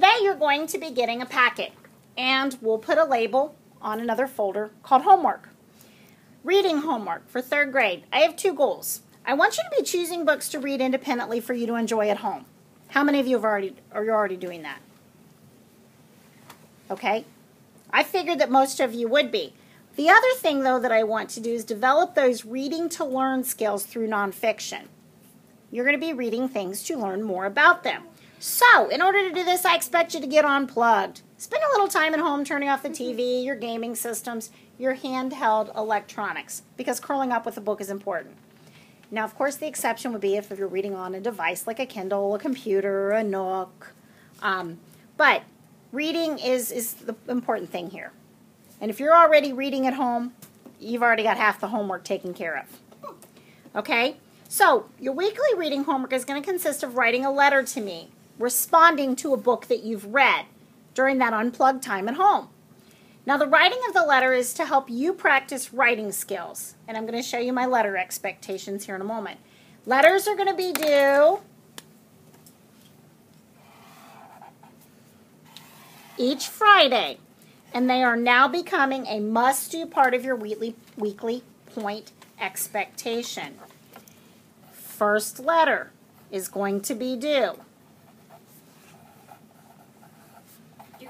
Today you're going to be getting a packet, and we'll put a label on another folder called homework. Reading homework for 3rd grade. I have 2 goals. I want you to be choosing books to read independently for you to enjoy at home. How many of you are already doing that? Okay. I figured that most of you would be. The other thing, though, that I want to do is develop those reading to learn skills through nonfiction. You're going to be reading things to learn more about them. So, in order to do this, I expect you to get unplugged. Spend a little time at home turning off the TV, your gaming systems, your handheld electronics, because curling up with a book is important. Now, of course, the exception would be if you're reading on a device like a Kindle, a computer, a Nook. But reading is the important thing here. And if you're already reading at home, you've already got half the homework taken care of. Okay? So, your weekly reading homework is going to consist of writing a letter to me, responding to a book that you've read during that unplugged time at home. Now, the writing of the letter is to help you practice writing skills. And I'm going to show you my letter expectations here in a moment. Letters are going to be due each Friday. And they are now becoming a must-do part of your weekly point expectation. First letter is going to be due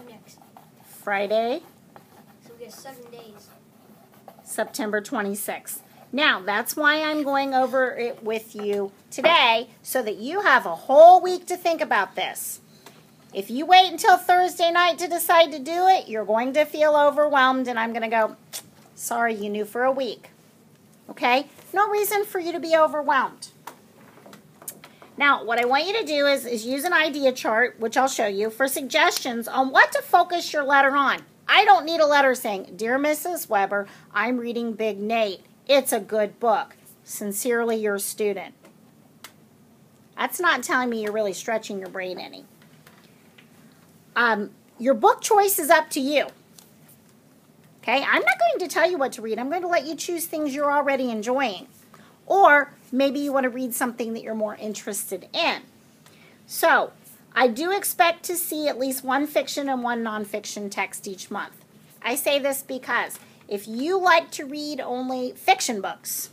next Friday, so we get 7 days. September 26th. Now, that's why I'm going over it with you today, so that you have a whole week to think about this. If you wait until Thursday night to decide to do it, you're going to feel overwhelmed, and I'm going to go, sorry, you knew for a week. Okay? No reason for you to be overwhelmed. Now, what I want you to do is use an idea chart, which I'll show you, for suggestions on what to focus your letter on. I don't need a letter saying, Dear Mrs. Weber, I'm reading Big Nate. It's a good book. Sincerely, your student. That's not telling me you're really stretching your brain any. Your book choice is up to you. Okay, I'm not going to tell you what to read. I'm going to let you choose things you're already enjoying. Or maybe you want to read something that you're more interested in. So, I do expect to see at least 1 fiction and 1 nonfiction text each month. I say this because if you like to read only fiction books,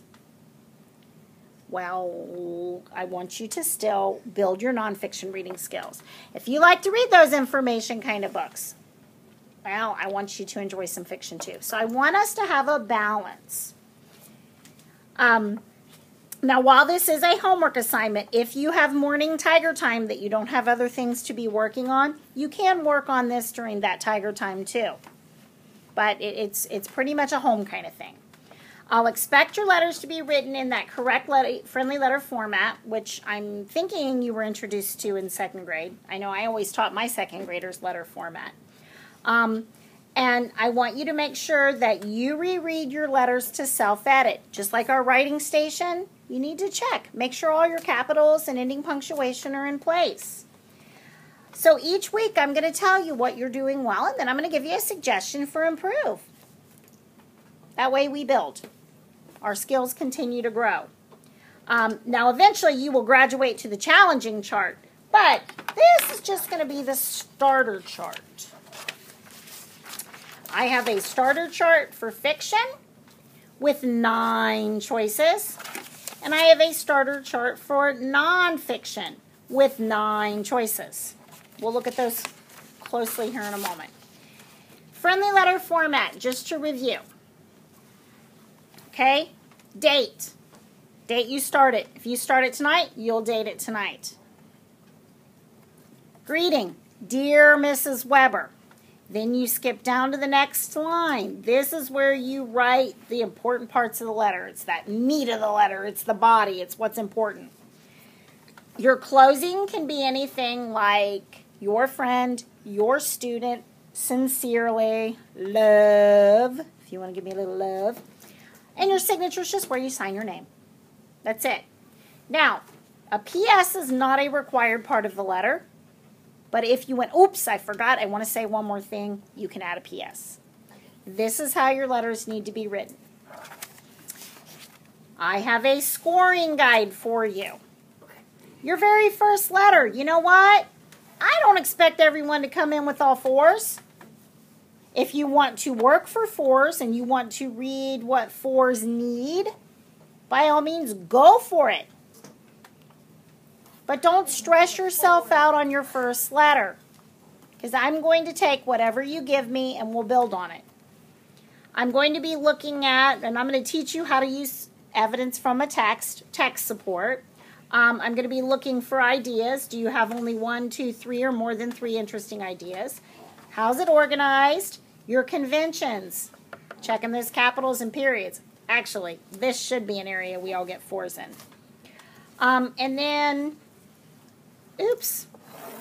well, I want you to still build your nonfiction reading skills. If you like to read those information kind of books, well, I want you to enjoy some fiction too. So I want us to have a balance. Now, while this is a homework assignment, if you have morning tiger time that you don't have other things to be working on, you can work on this during that tiger time too. But it's pretty much a home kind of thing. I'll expect your letters to be written in that correct friendly letter format, which I'm thinking you were introduced to in 2nd grade. I know I always taught my 2nd graders letter format. And I want you to make sure that you reread your letters to self-edit. Just like our writing station, you need to check. Make sure all your capitals and ending punctuation are in place. So each week I'm going to tell you what you're doing well, and then I'm going to give you a suggestion for improve. That way we build. Our skills continue to grow. Now, eventually, you will graduate to the challenging chart, but this is just going to be the starter chart. I have a starter chart for fiction with 9 choices, and I have a starter chart for nonfiction with 9 choices. We'll look at those closely here in a moment. Friendly letter format, just to review. Okay, date. Date you start it. If you start it tonight, you'll date it tonight. Greeting, Dear Mrs. Weber. Then you skip down to the next line. This is where you write the important parts of the letter. It's that meat of the letter. It's the body. It's what's important. Your closing can be anything like your friend, your student, sincerely, love, if you want to give me a little love. And your signature is just where you sign your name. That's it. Now, a PS is not a required part of the letter. But if you went, oops, I forgot, I want to say one more thing, you can add a PS. This is how your letters need to be written. I have a scoring guide for you. Your very first letter, you know what? I don't expect everyone to come in with all 4s. If you want to work for 4s and you want to read what 4s need, by all means, go for it. But don't stress yourself out on your first letter, because I'm going to take whatever you give me and we'll build on it. I'm going to be looking at, and I'm going to teach you how to use evidence from a text support. I'm going to be looking for ideas. Do you have only 1, 2, 3, or more than 3 interesting ideas? How's it organized? Your conventions. Checking those capitals and periods. Actually, this should be an area we all get 4s in. And then, oops,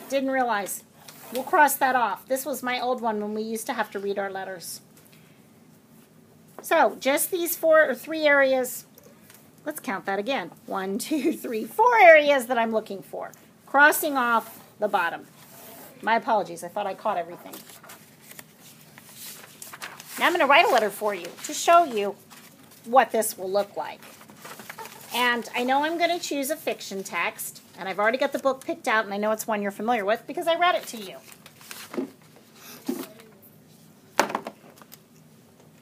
didn't realize. We'll cross that off. This was my old one when we used to have to read our letters. So, just these 4 or 3 areas. Let's count that again. 1, 2, 3, 4 areas that I'm looking for. Crossing off the bottom. My apologies. I thought I caught everything. Now I'm going to write a letter for you to show you what this will look like. And I know I'm going to choose a fiction text. And I've already got the book picked out, and I know it's one you're familiar with because I read it to you. Blue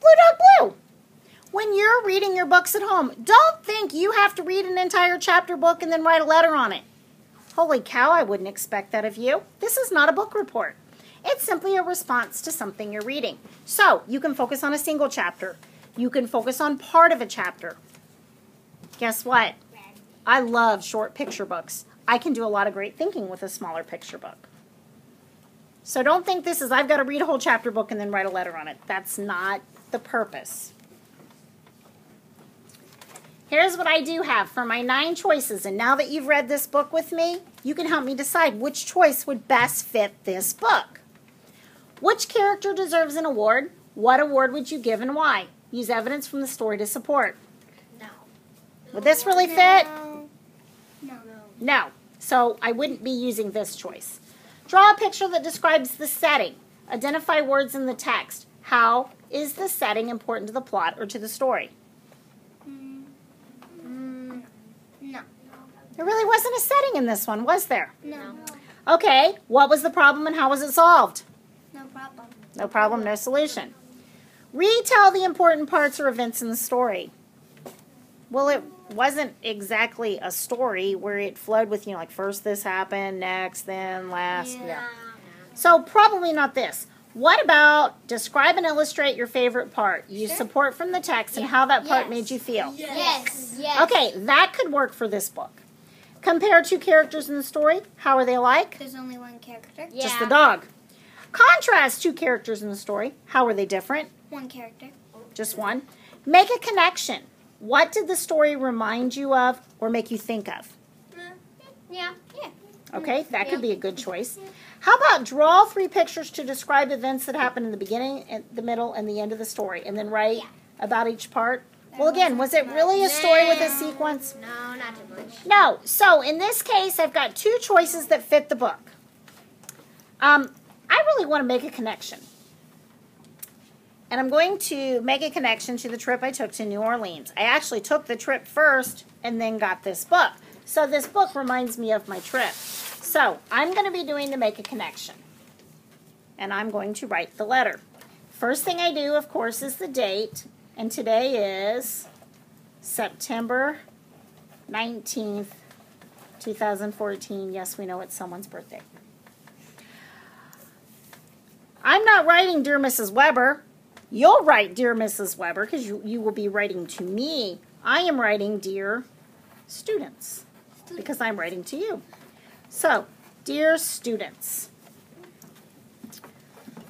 Dog Blue. When you're reading your books at home, don't think you have to read an entire chapter book and then write a letter on it. Holy cow, I wouldn't expect that of you. This is not a book report. It's simply a response to something you're reading. So, you can focus on a single chapter. You can focus on part of a chapter. Guess what? I love short picture books. I can do a lot of great thinking with a smaller picture book. So don't think this is, I've got to read a whole chapter book and then write a letter on it. That's not the purpose. Here's what I do have for my 9 choices. And now that you've read this book with me, you can help me decide which choice would best fit this book. Which character deserves an award? What award would you give and why? Use evidence from the story to support. No. Would this really fit? No. No. So I wouldn't be using this choice. Draw a picture that describes the setting. Identify words in the text. How is the setting important to the plot or to the story? No. There really wasn't a setting in this one, was there? No. Okay, what was the problem and how was it solved? No problem. No problem, no solution. Retell the important parts or events in the story. Well, it wasn't exactly a story where it flowed with, like first this happened, next, then last. Yeah. So probably not this. What about describe and illustrate your favorite part? Use support from the text and how that part made you feel. Yes. Okay, that could work for this book. Compare 2 characters in the story. How are they alike? There's only one character. Just the dog. Contrast 2 characters in the story. How are they different? One character. Just one. Make a connection. What did the story remind you of or make you think of? Yeah. Okay, that could be a good choice. How about draw 3 pictures to describe events that happen in the beginning, the middle, and the end of the story, and then write about each part? Well, again, was it really a story with a sequence? No, not too much. No. So, in this case, I've got 2 choices that fit the book. I really want to make a connection. And I'm going to make a connection to the trip I took to New Orleans. I actually took the trip first and then got this book. So this book reminds me of my trip. So I'm going to be doing the make a connection. And I'm going to write the letter. First thing I do, of course, is the date. And today is September 19th, 2014. Yes, we know it's someone's birthday. I'm not writing Dear Mrs. Weber. You'll write Dear Mrs. Weber because you will be writing to me. I am writing Dear Students because I'm writing to you. So, Dear Students,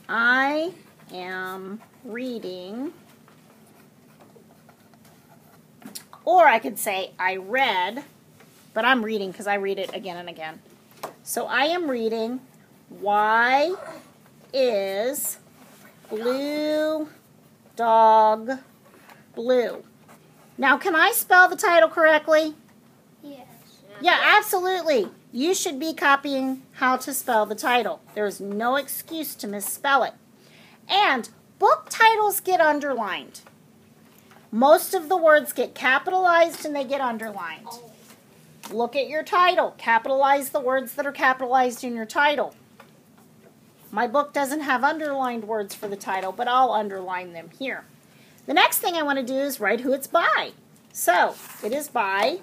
I am reading, or I could say I read, but I'm reading because I read it again and again. So I am reading Why is Blue Dog Blue? Now, can I spell the title correctly? Yes. Yeah, absolutely. You should be copying how to spell the title. There's no excuse to misspell it. And book titles get underlined. Most of the words get capitalized and they get underlined. Look at your title. Capitalize the words that are capitalized in your title. My book doesn't have underlined words for the title, but I'll underline them here. The next thing I want to do is write who it's by. So, it is by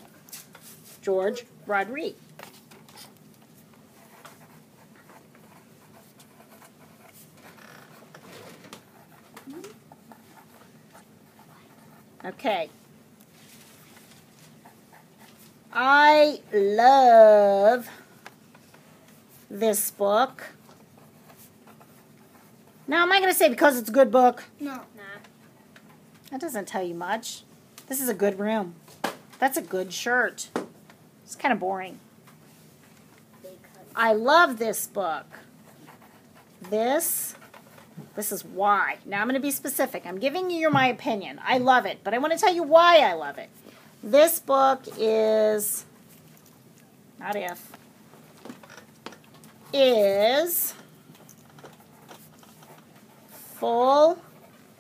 George Rodriguez. Okay. I love this book. Now, am I going to say because it's a good book? No. Nah. That doesn't tell you much. This is a good room. That's a good shirt. It's kind of boring. I love this book. This is why. Now I'm going to be specific. I'm giving you my opinion. I love it, but I want to tell you why I love it. This book is, not if, is full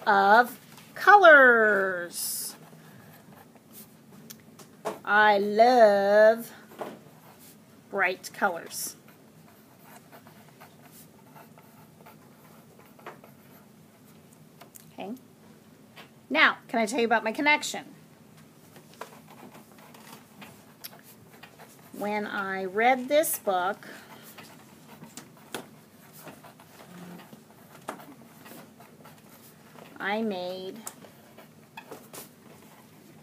of colors. I love bright colors. Okay. Now, can I tell you about my connection? When I read this book, I made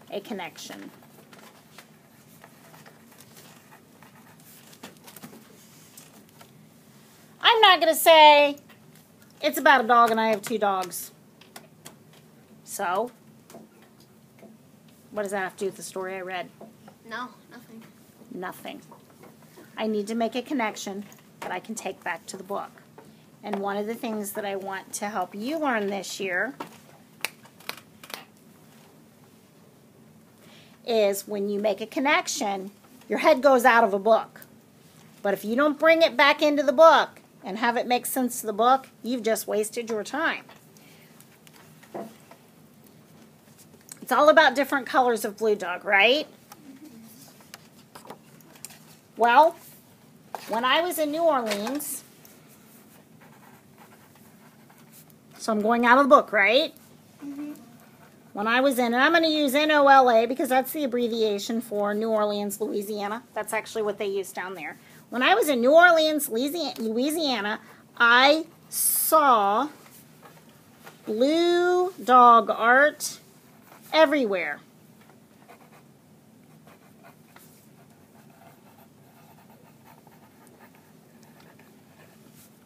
a connection. I'm not going to say it's about a dog and I have 2 dogs. So, what does that have to do with the story I read? No, nothing. Nothing. I need to make a connection that I can take back to the book. And one of the things that I want to help you learn this year is when you make a connection, your head goes out of a book. But if you don't bring it back into the book and have it make sense to the book, you've just wasted your time. It's all about different colors of blue dog, right? Well, when I was in New Orleans, so I'm going out of the book, right? Mm-hmm. When I was in, and I'm going to use NOLA because that's the abbreviation for New Orleans, Louisiana. That's actually what they use down there. When I was in New Orleans, Louisiana, I saw blue dog art everywhere.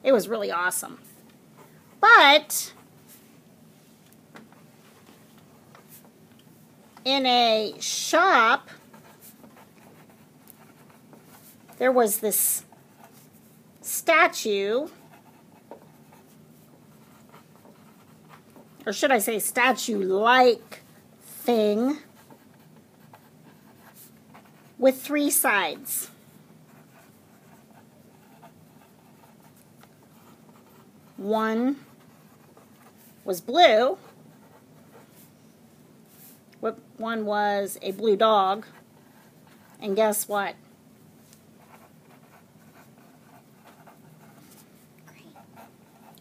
It was really awesome. But in a shop, there was this statue, or should I say statue-like thing, with 3 sides. One was blue. One was a blue dog. And guess what? Green.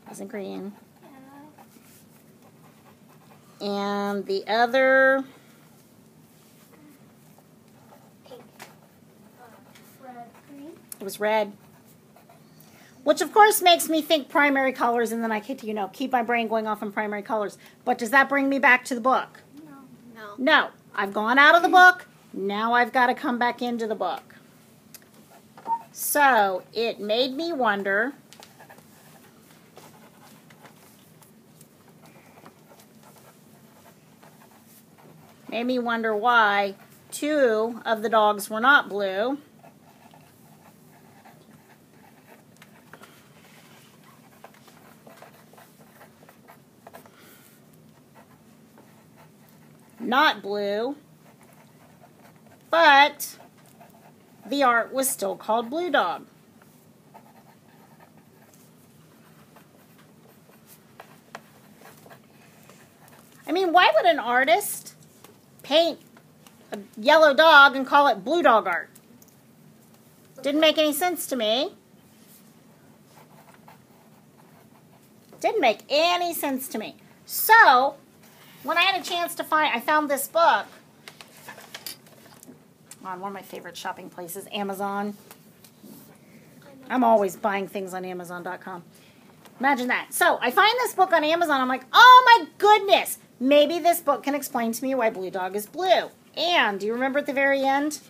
Wasn't green. Yeah. And the other, Pink. Red. Green. it was red. Which, of course, makes me think primary colors, and then I could, keep my brain going off on primary colors. But does that bring me back to the book? No. No. No. I've gone out of the book. Now I've got to come back into the book. So, it made me wonder, why 2 of the dogs were not blue. Not blue, but the art was still called Blue Dog. I mean, why would an artist paint a yellow dog and call it blue dog art? Didn't make any sense to me. Didn't make any sense to me. So, when I had a chance to I found this book on one of my favorite shopping places, Amazon. I'm always buying things on Amazon.com. Imagine that. So, I find this book on Amazon. I'm like, oh my goodness. Maybe this book can explain to me why Blue Dog is blue. And, do you remember at the very end?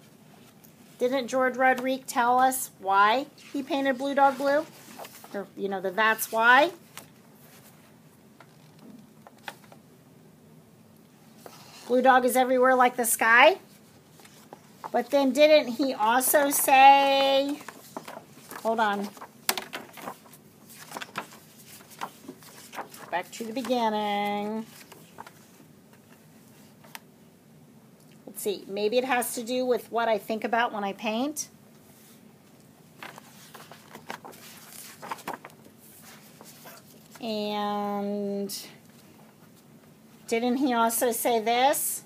Didn't George Rodriguez tell us why he painted Blue Dog blue? Or, you know, that's why. Blue Dog is everywhere like the sky. But then didn't he also say, hold on. Back to the beginning. Let's see, maybe it has to do with what I think about when I paint. And didn't he also say this?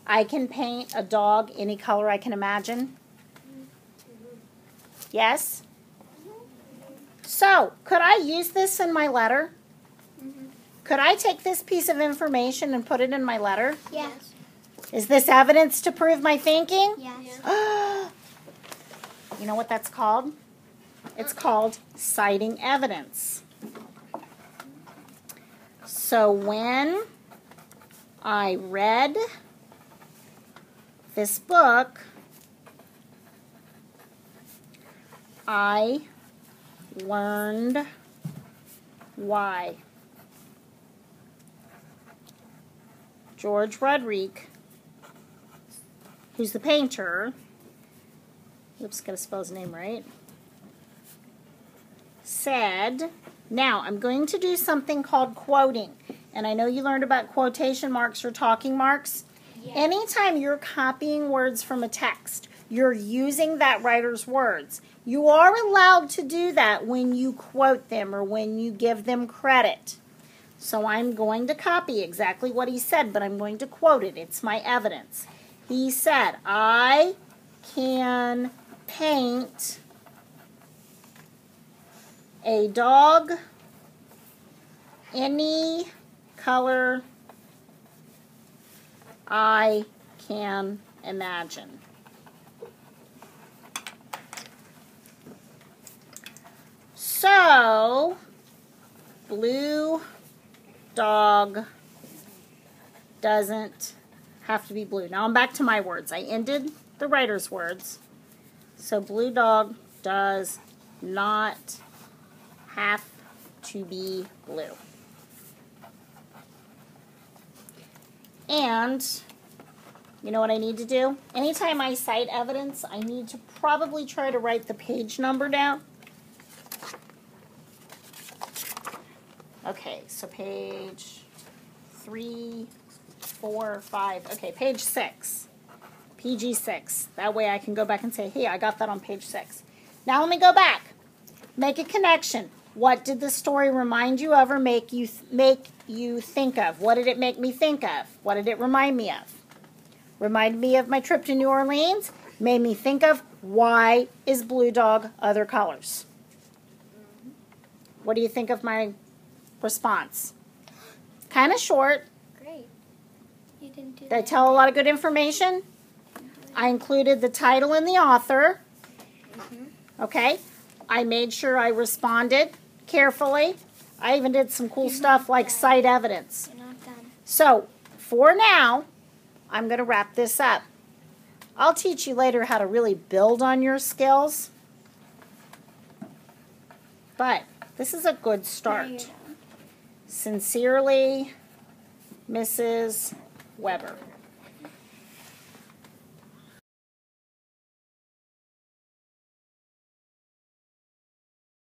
I can paint a dog any color I can imagine. Yes? So, could I use this in my letter? Could I take this piece of information and put it in my letter? Yes. Is this evidence to prove my thinking? Yes. You know what that's called? It's called citing evidence. So when I read this book, I learned why George Rodriguez, who's the painter, oops, gotta spell his name right, said, now I'm going to do something called quoting. And I know you learned about quotation marks or talking marks. Yes. Anytime you're copying words from a text, you're using that writer's words. You are allowed to do that when you quote them or when you give them credit. So I'm going to copy exactly what he said, but I'm going to quote it. It's my evidence. He said, I can paint a dog any color I can imagine. So, blue dog doesn't have to be blue. Now I'm back to my words. I ended the writer's words. So blue dog does not have to be blue. And you know what I need to do? Anytime I cite evidence, I need to probably try to write the page number down. Okay, so page 3, 4, 5. Okay, page 6. PG 6. That way I can go back and say, hey, I got that on page 6. Now let me go back. Make a connection. What did the story remind you of or make you think of? What did it make me think of? What did it remind me of? Reminded me of my trip to New Orleans. Made me think of, why is Blue Dog other colors? What do you think of my response? Kind of short. Great. You didn't do Did I tell a lot of good information? I included the title and the author. Okay. I made sure I responded carefully. I even did some cool stuff like cite evidence. You're not done. So, for now, I'm going to wrap this up. I'll teach you later how to really build on your skills. But this is a good Now start. you're done. Sincerely, Mrs. Weber.